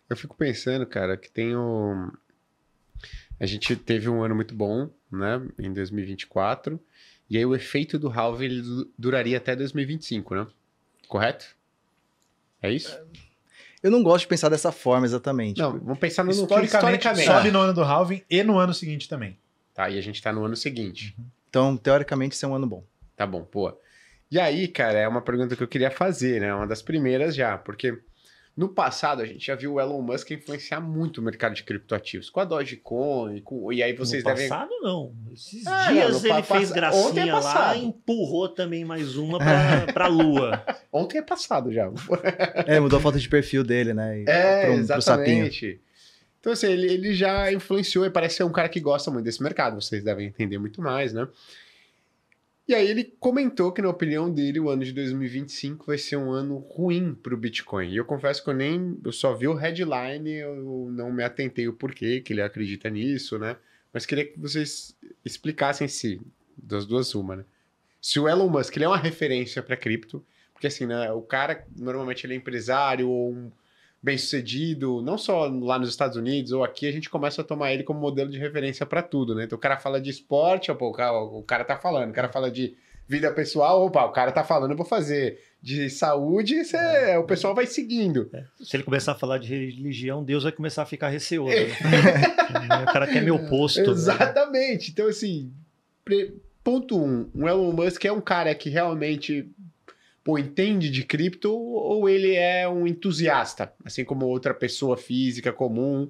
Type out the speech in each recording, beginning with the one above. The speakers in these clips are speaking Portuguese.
Eu fico pensando, cara, que tem o... A gente teve um ano muito bom, né, em 2024, e aí o efeito do halving ele duraria até 2025, né? Correto? É isso? Eu não gosto de pensar dessa forma exatamente. Não, vamos pensar no que Historicamente, historicamente. sobe no ano do halving e no ano seguinte também. Tá, e a gente tá no ano seguinte. Então, teoricamente, isso é um ano bom. Tá bom, pô. E aí, cara, é uma pergunta que eu queria fazer, né? Uma das primeiras já, porque no passado a gente já viu o Elon Musk influenciar muito o mercado de criptoativos, com a Dogecoin, e aí vocês no devem... passado, não. Esses Ah, dias não, ele fez ontem é gracinha lá passado. e empurrou também mais uma pra Lua. Ontem é passado já. Mudou a foto de perfil dele, né? Pro sapinho. Exatamente. Então, assim, ele já influenciou e parece ser um cara que gosta muito desse mercado. Vocês devem entender muito mais, né? E aí ele comentou que, na opinião dele, o ano de 2025 vai ser um ano ruim para o Bitcoin. E eu confesso que eu só vi o headline, eu não me atentei o porquê que ele acredita nisso, né? Mas queria que vocês explicassem se, das duas uma, né? Se o Elon Musk ele é uma referência para cripto, porque assim, né, o cara normalmente ele é empresário ou um bem-sucedido, não só lá nos Estados Unidos ou aqui, a gente começa a tomar ele como modelo de referência para tudo, né? Então o cara fala de esporte, opa, o cara tá falando, o cara fala de vida pessoal, opa, o cara tá falando, eu vou fazer. De saúde, o pessoal vai seguindo. Se ele começar a falar de religião, Deus vai começar a ficar receoso. Né? O cara quer meu posto. Exatamente. Né? Então, assim, ponto um Elon Musk é um cara que realmente entende de cripto ou ele é um entusiasta, assim como outra pessoa física comum?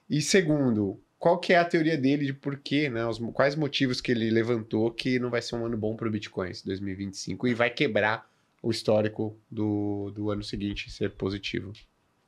E segundo, qual que é a teoria dele de porquê, né? Quais motivos que ele levantou que não vai ser um ano bom para o Bitcoin esse 2025 e vai quebrar o histórico do ano seguinte ser positivo?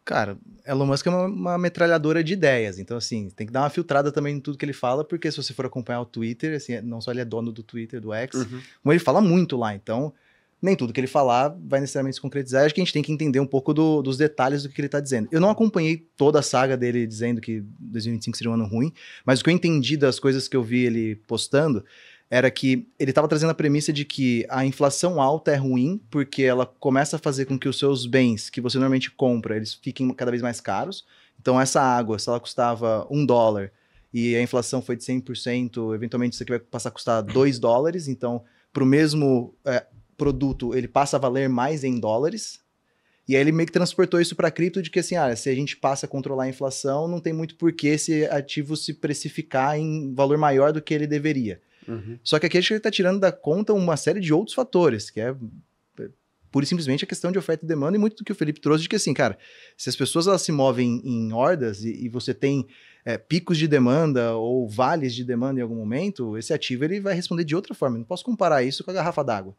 Cara, Elon Musk é uma metralhadora de ideias, então assim, tem que dar uma filtrada também em tudo que ele fala, porque se você for acompanhar o Twitter, assim, não só ele é dono do Twitter, do X, como ele fala muito lá, então nem tudo que ele falar vai necessariamente se concretizar. Acho que a gente tem que entender um pouco dos detalhes do que ele está dizendo. Eu não acompanhei toda a saga dele dizendo que 2025 seria um ano ruim, mas o que eu entendi das coisas que eu vi ele postando era que ele estava trazendo a premissa de que a inflação alta é ruim porque ela começa a fazer com que os seus bens que você normalmente compra, eles fiquem cada vez mais caros. Então essa água, se ela custava $1 e a inflação foi de 100%, eventualmente isso aqui vai passar a custar $2, então para o mesmo... produto, ele passa a valer mais em dólares, e aí ele meio que transportou isso para cripto de que assim, se a gente passa a controlar a inflação, não tem muito porquê esse ativo se precificar em valor maior do que ele deveria. Só que aqui ele está tirando da conta uma série de outros fatores, que é pura e simplesmente a questão de oferta e demanda, e muito do que o Felipe trouxe de que assim, cara, se as pessoas elas se movem em hordas e você tem picos de demanda ou vales de demanda em algum momento, esse ativo ele vai responder de outra forma. Eu não posso comparar isso com a garrafa d'água.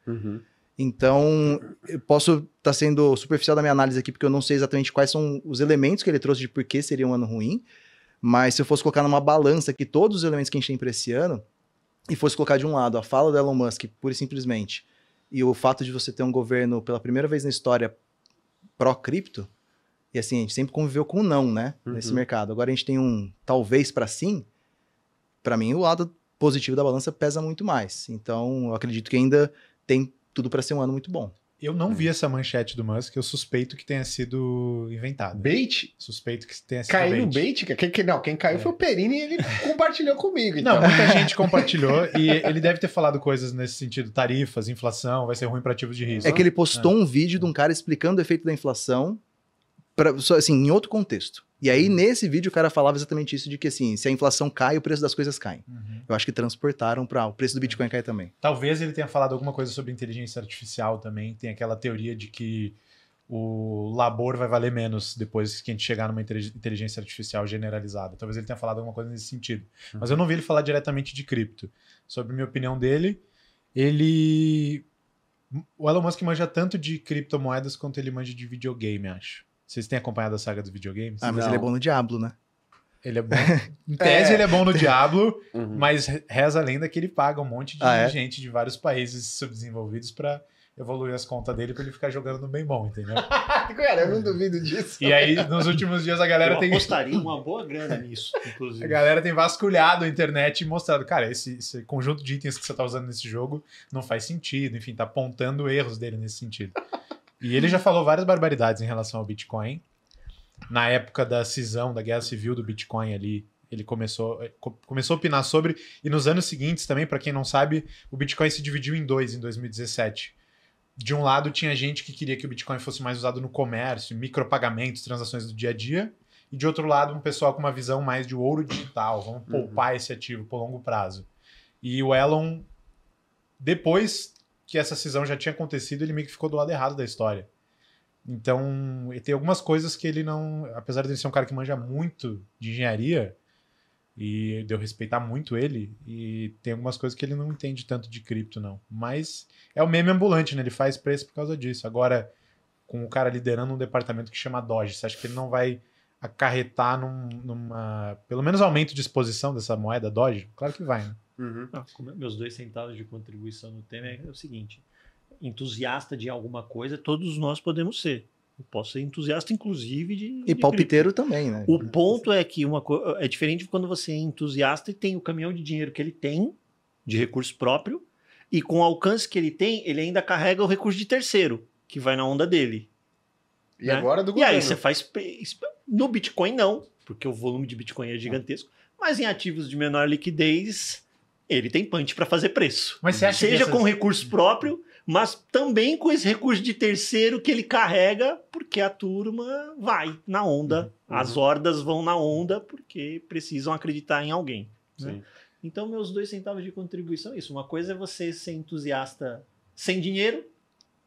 Então, eu posso estar sendo superficial da minha análise aqui, porque eu não sei exatamente quais são os elementos que ele trouxe de por que seria um ano ruim, mas se eu fosse colocar numa balança aqui todos os elementos que a gente tem para esse ano, e fosse colocar de um lado a fala do Elon Musk, pura e simplesmente, e o fato de você ter um governo pela primeira vez na história pró-cripto, e assim, a gente sempre conviveu com não, né, nesse mercado. Agora a gente tem um talvez para sim, para mim o lado positivo da balança pesa muito mais. Então, eu acredito que ainda tem tudo para ser um ano muito bom. Eu não vi essa manchete do Musk, eu suspeito que tenha sido inventado. Bait? Suspeito que tenha sido caiu no bait? Quem caiu foi o Perini e ele compartilhou comigo. Então. Não, muita gente compartilhou e ele deve ter falado coisas nesse sentido, tarifas, inflação, vai ser ruim para ativos de risco. É que ele postou um vídeo de um cara explicando o efeito da inflação, assim, em outro contexto. E aí, nesse vídeo, o cara falava exatamente isso, de que assim, se a inflação cai, o preço das coisas cai. Eu acho que transportaram para o preço do Bitcoin cair também. Talvez ele tenha falado alguma coisa sobre inteligência artificial também. Tem aquela teoria de que o labor vai valer menos depois que a gente chegar numa inteligência artificial generalizada. Talvez ele tenha falado alguma coisa nesse sentido. Mas eu não vi ele falar diretamente de cripto. Sobre a minha opinião dele, o Elon Musk manja tanto de criptomoedas quanto ele manja de videogame, acho. Vocês têm acompanhado a saga dos videogames? Mas não. Ele é bom no Diablo, né? Ele é bom. Em tese, ele é bom no Diablo, mas reza a lenda que ele paga um monte de gente de vários países subdesenvolvidos para evoluir as contas dele para ele ficar jogando no bem bom, entendeu? Cara, eu não duvido disso. E aí, nos últimos dias, a galera tem... Eu apostaria uma boa grana nisso, inclusive. A galera tem vasculhado a internet e mostrado, cara, esse conjunto de itens que você tá usando nesse jogo não faz sentido, enfim, tá apontando erros dele nesse sentido. E ele já falou várias barbaridades em relação ao Bitcoin. na época da cisão, da guerra civil do Bitcoin ali, ele começou a opinar sobre, e nos anos seguintes também, para quem não sabe, o Bitcoin se dividiu em dois em 2017. De um lado tinha gente que queria que o Bitcoin fosse mais usado no comércio, micropagamentos, transações do dia a dia, e de outro lado um pessoal com uma visão mais de ouro digital, vamos poupar esse ativo por longo prazo. E o Elon, depois que essa cisão já tinha acontecido, ele meio que ficou do lado errado da história. Então, tem algumas coisas que ele não... Apesar de ele ser um cara que manja muito de engenharia, e de eu respeitar muito ele, e tem algumas coisas que ele não entende tanto de cripto, não. Mas é o meme ambulante, né? Ele faz preço por causa disso. Agora, com o cara liderando um departamento que chama Doge, você acha que ele não vai acarretar numa... Pelo menos aumento de exposição dessa moeda Doge? Claro que vai, né? Meus 2 centavos de contribuição no tema é o seguinte: entusiasta de alguma coisa, todos nós podemos ser. Eu posso ser entusiasta, inclusive, de palpiteiro também, né? O ponto é que é diferente quando você é entusiasta e tem o caminhão de dinheiro que ele tem, de recurso próprio, e com o alcance que ele tem, ele ainda carrega o recurso de terceiro, que vai na onda dele. E né? agora do E governo. aí você faz... No Bitcoin, não, porque o volume de Bitcoin é gigantesco, mas em ativos de menor liquidez, ele tem punch para fazer preço. Mas você acha Seja que com recurso próprio, mas também com esse recurso de terceiro que ele carrega, porque a turma vai na onda. As hordas vão na onda porque precisam acreditar em alguém. Né? Então, meus 2 centavos de contribuição é isso. Uma coisa é você ser entusiasta sem dinheiro,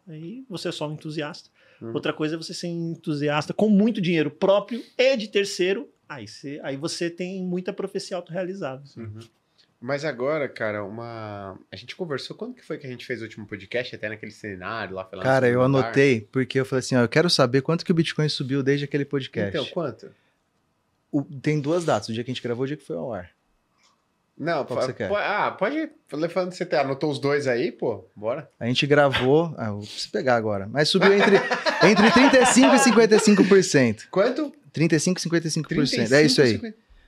aí você é só um entusiasta. Outra coisa é você ser entusiasta com muito dinheiro próprio e de terceiro, aí você tem muita profecia autorrealizável. Mas agora, cara, a gente conversou, quando que foi que a gente fez o último podcast, até naquele cenário lá? Foi lá Cara, eu anotei, porque eu falei assim, ó, eu quero saber quanto que o Bitcoin subiu desde aquele podcast. Então, quanto? Tem 2 datas, o dia que a gente gravou e o dia que foi ao ar. Não, Qual que você quer? Pode ir falando, você anotou os 2 aí, pô, bora. A gente gravou, eu preciso pegar agora, mas subiu entre 35% e 55%. Quanto? 35% e 55%, 35, é isso aí.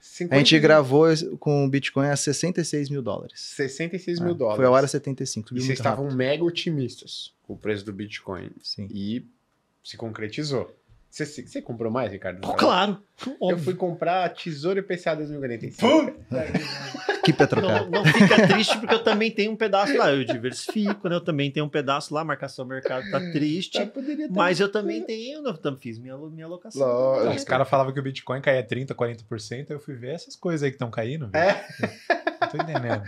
50, A gente gravou com o Bitcoin a $66 mil. 66 mil dólares. Foi ao ar a 75, subiu E vocês muito estavam rápido. mega otimistas com o preço do Bitcoin. Sim. E se concretizou. Você comprou mais, Ricardo? Claro. Eu fui comprar Tesouro IPCA 2045. Que Petrocard. Não fica triste, porque eu também tenho um pedaço lá. Eu diversifico, né? Eu também tenho um pedaço lá. Marcação mercado tá triste. Mas eu também tenho. Eu fiz minha alocação. Lógico. Os caras falavam que o Bitcoin caía 30%, 40%. Eu fui ver essas coisas aí que estão caindo. Não tô entendendo.